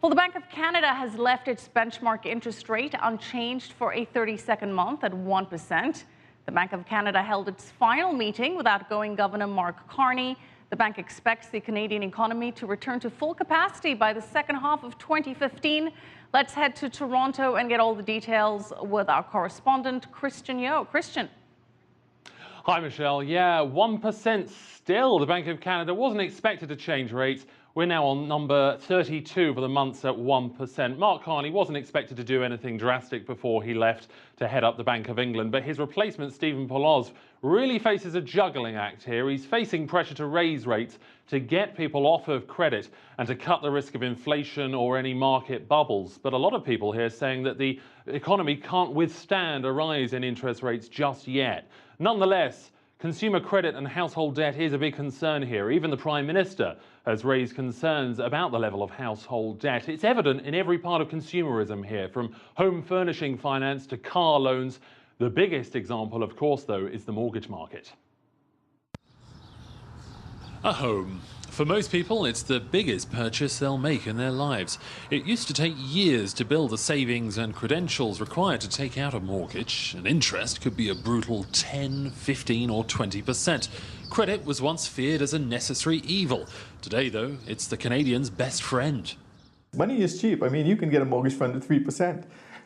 Well, the Bank of Canada has left its benchmark interest rate unchanged for a 32nd month at 1%. The Bank of Canada held its final meeting with outgoing Governor Mark Carney. The bank expects the Canadian economy to return to full capacity by the second half of 2015. Let's head to Toronto and get all the details with our correspondent Kristiaan Yeo. Kristiaan. Hi, Michelle. Yeah, 1% still. The Bank of Canada wasn't expected to change rates. We're now on number 32 for the months at 1%. Mark Carney wasn't expected to do anything drastic before he left to head up the Bank of England, but his replacement, Stephen Poloz, really faces a juggling act here. He's facing pressure to raise rates to get people off of credit and to cut the risk of inflation or any market bubbles. But a lot of people here saying that the economy can't withstand a rise in interest rates just yet. Nonetheless, consumer credit and household debt is a big concern here. Even the Prime Minister has raised concerns about the level of household debt. It's evident in every part of consumerism here, from home furnishing finance to car loans. The biggest example, of course, though, is the mortgage market. A home. For most people, it's the biggest purchase they'll make in their lives. It used to take years to build the savings and credentials required to take out a mortgage, and interest could be a brutal 10, 15 or 20%. Credit was once feared as a necessary evil. Today, though, it's the Canadian's best friend. Money is cheap. I mean, you can get a mortgage fund at 3%.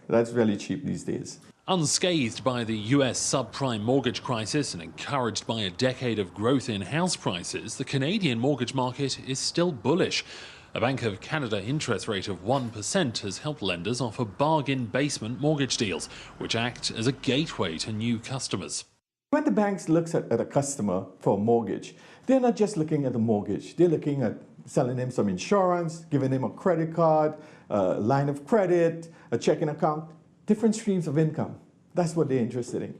That's really cheap these days. Unscathed by the US subprime mortgage crisis and encouraged by a decade of growth in house prices, the Canadian mortgage market is still bullish. A Bank of Canada interest rate of 1% has helped lenders offer bargain basement mortgage deals, which act as a gateway to new customers. When the banks look at a customer for a mortgage, they're not just looking at the mortgage. They're looking at selling him some insurance, giving him a credit card, a line of credit, a checking account. Different streams of income. That's what they're interested in.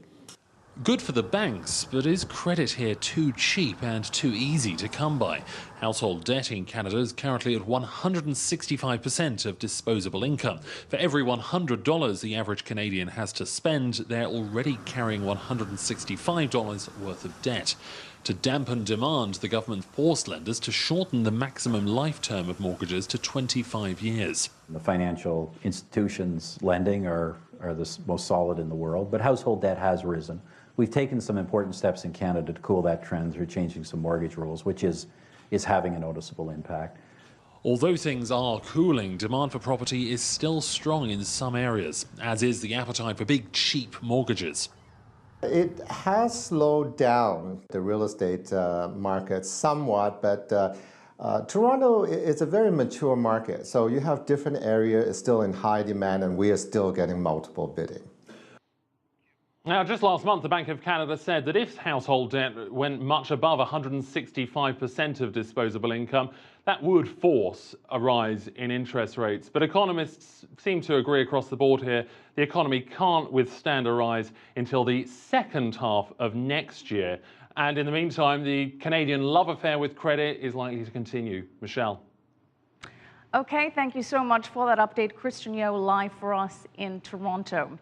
Good for the banks, but is credit here too cheap and too easy to come by? Household debt in Canada is currently at 165% of disposable income. For every $100 the average Canadian has to spend, they're already carrying $165 worth of debt. To dampen demand, the government forced lenders to shorten the maximum life term of mortgages to 25 years. The financial institutions lending are the most solid in the world, but household debt has risen. We've taken some important steps in Canada to cool that trend through changing some mortgage rules, which is having a noticeable impact. Although things are cooling, demand for property is still strong in some areas, as is the appetite for big, cheap mortgages. It has slowed down the real estate market somewhat, but Toronto is a very mature market, so you have different areas, it's still in high demand, and we are still getting multiple bidding. Now, just last month, the Bank of Canada said that if household debt went much above 165% of disposable income, that would force a rise in interest rates. But economists seem to agree across the board here, the economy can't withstand a rise until the second half of next year. And in the meantime, the Canadian love affair with credit is likely to continue. Michelle. Okay, thank you so much for that update. Kristiaan Yeo live for us in Toronto.